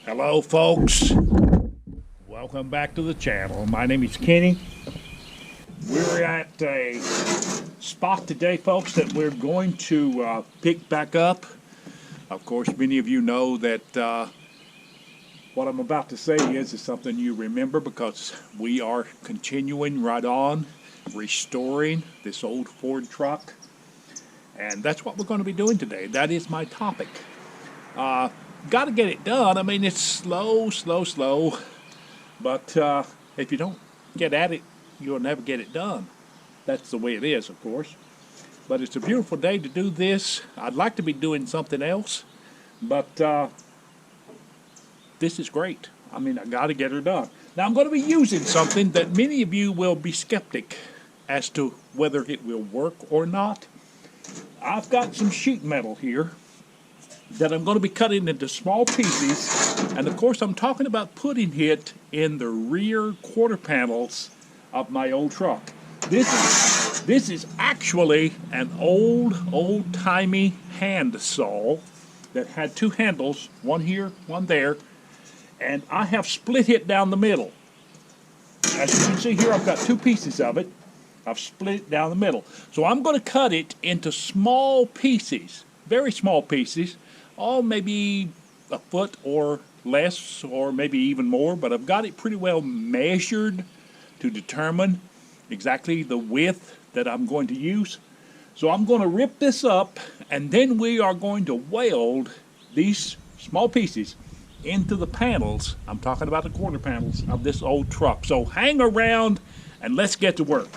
Hello folks, welcome back to the channel. My name is Kenny. We're at a spot today, folks, that we're going to pick back up. Of course, many of you know that what I'm about to say is something you remember, because we are continuing right on restoring this old Ford truck, and that's what we're going to be doing today. That is my topic. Got to get it done. I mean, it's slow, but if you don't get at it, you'll never get it done. That's the way it is, of course. But it's a beautiful day to do this. I'd like to be doing something else, but this is great. I mean, I got to get her done. Now, I'm going to be using something that many of you will be skeptic as to whether it will work or not. I've got some sheet metal here that I'm going to be cutting into small pieces, and of course I'm talking about putting it in the rear quarter panels of my old truck. This is actually an old-timey hand saw that had two handles, one here, one there, and I have split it down the middle. As you can see here, I've got two pieces of it. I've split it down the middle. So I'm going to cut it into small pieces, very small pieces, maybe a foot or less, or maybe even more, but I've got it pretty well measured to determine exactly the width that I'm going to use. So I'm going to rip this up, and then we are going to weld these small pieces into the panels. I'm talking about the quarter panels of this old truck. So hang around and let's get to work.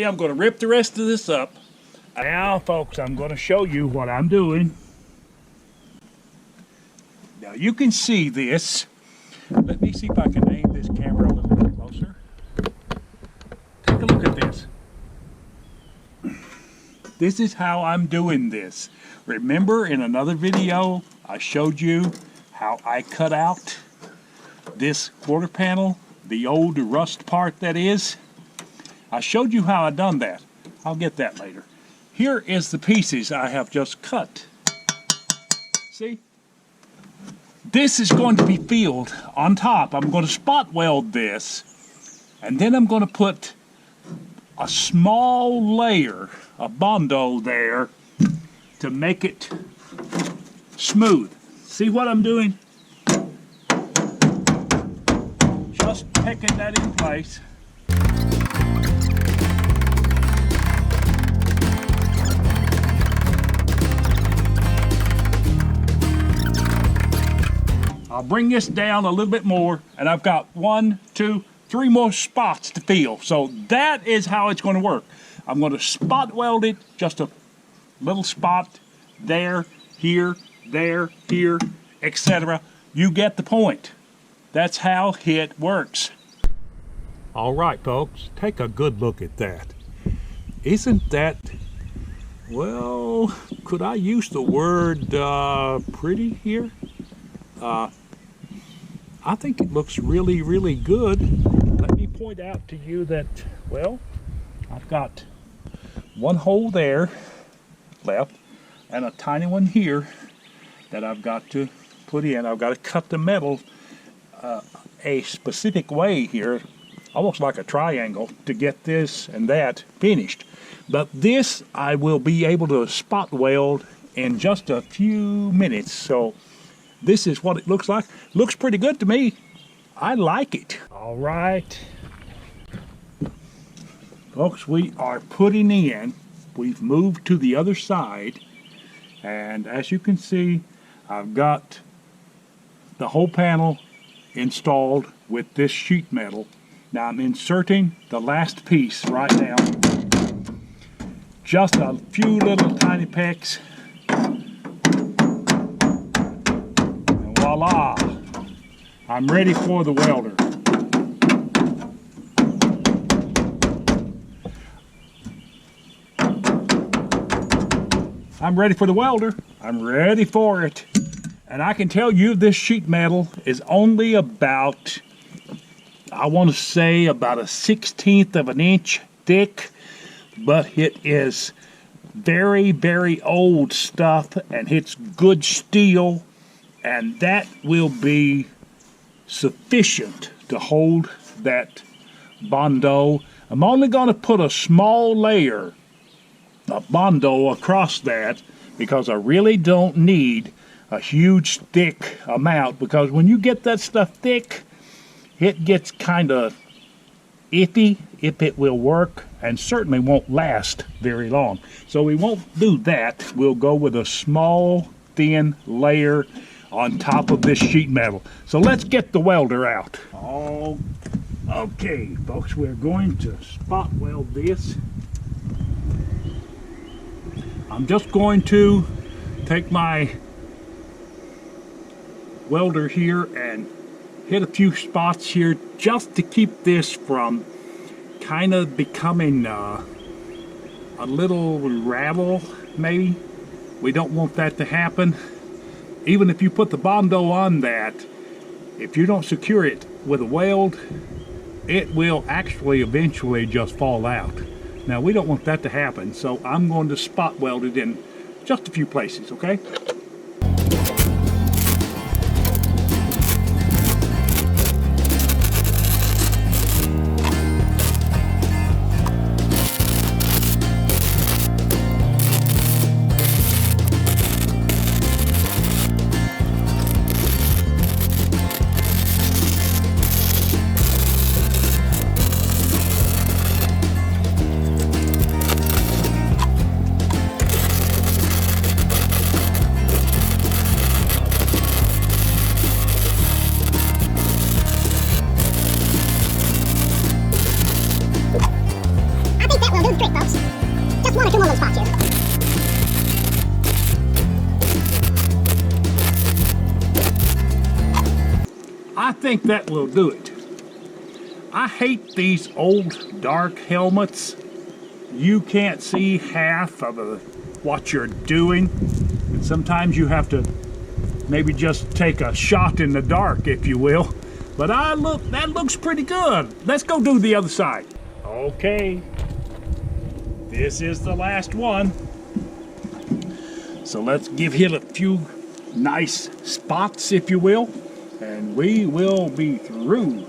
I'm going to rip the rest of this up. Now, folks, I'm going to show you what I'm doing. Now, you can see this. Let me see if I can aim this camera a little bit closer. Take a look at this. This is how I'm doing this. Remember, in another video, I showed you how I cut out this quarter panel, the old rust part that is. I showed you how I done that. I'll get that later. Here is the pieces I have just cut. See? This is going to be filled on top. I'm going to spot weld this, and then I'm going to put a small layer of Bondo there to make it smooth. See what I'm doing? Just pecking that in place. I'll bring this down a little bit more, and I've got 1, 2, 3 more spots to fill. So that is how it's going to work. I'm going to spot weld it, just a little spot there, here, etc. You get the point. That's how it works. All right, folks, take a good look at that. Isn't that, well, could I use the word pretty here? I think it looks really good. Let me point out to you that, well, I've got one hole there left and a tiny one here that I've got to put in. I've got to cut the metal a specific way here, almost like a triangle, to get this and that finished. But this I will be able to spot weld in just a few minutes. So this is what it looks like. Looks pretty good to me. I like it. All right. Folks, we are putting in. We've moved to the other side. And as you can see, I've got the whole panel installed with this sheet metal. Now I'm inserting the last piece right now. Just a few little tiny pecks. Voila! I'm ready for the welder. I'm ready for the welder. I'm ready for it. And I can tell you this sheet metal is only about, I want to say about a 1/16 of an inch thick, but it is very, very old stuff, and it's good steel, and that will be sufficient to hold that Bondo. I'm only going to put a small layer of Bondo across that because I really don't need a huge thick amount, because when you get that stuff thick, it gets kind of iffy if it will work, and certainly won't last very long. So we won't do that. We'll go with a small thin layer on top of this sheet metal. So let's get the welder out. Oh, okay folks, we're going to spot weld this. I'm just going to take my welder here and hit a few spots here just to keep this from kind of becoming a little ravel, maybe. We don't want that to happen. Even if you put the Bondo on that, if you don't secure it with a weld, it will actually eventually just fall out. Now we don't want that to happen, so I'm going to spot weld it in just a few places, okay? I think that will do it. I hate these old dark helmets. You can't see half of what you're doing. And sometimes you have to maybe just take a shot in the dark, if you will. But that looks pretty good. Let's go do the other side. Okay, this is the last one. So let's give it a few nice spots, if you will, and we will be through.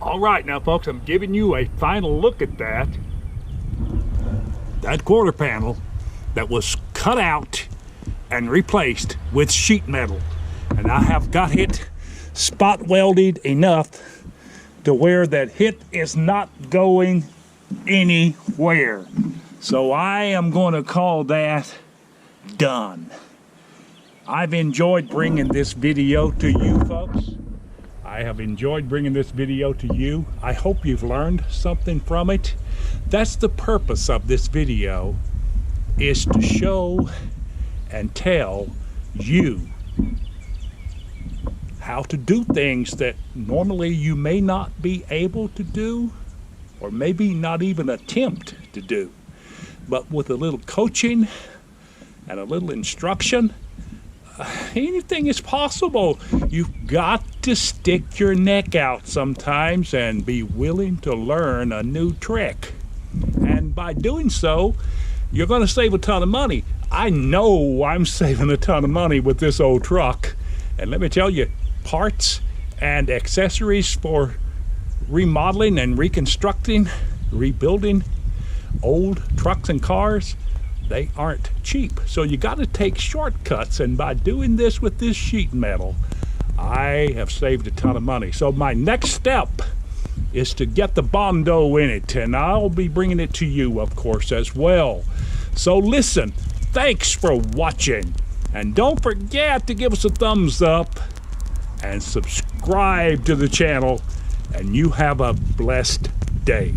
All right, now folks, I'm giving you a final look at that quarter panel that was cut out and replaced with sheet metal. And I have got it spot welded enough to where that it is not going anywhere. So I am going to call that done. I've enjoyed bringing this video to you folks. I have enjoyed bringing this video to you. I hope you've learned something from it. That's the purpose of this video, is to show and tell you how to do things that normally you may not be able to do, or maybe not even attempt to do. But with a little coaching and a little instruction, anything is possible. You've got to stick your neck out sometimes and be willing to learn a new trick. And by doing so, you're going to save a ton of money. I know I'm saving a ton of money with this old truck. And let me tell you, parts and accessories for remodeling and reconstructing, rebuilding old trucks and cars, they aren't cheap. So you got to take shortcuts, and by doing this with this sheet metal, I have saved a ton of money. So my next step is to get the Bondo in it, and I'll be bringing it to you, of course, as well. So listen, thanks for watching, and don't forget to give us a thumbs up and subscribe to the channel, and you have a blessed day.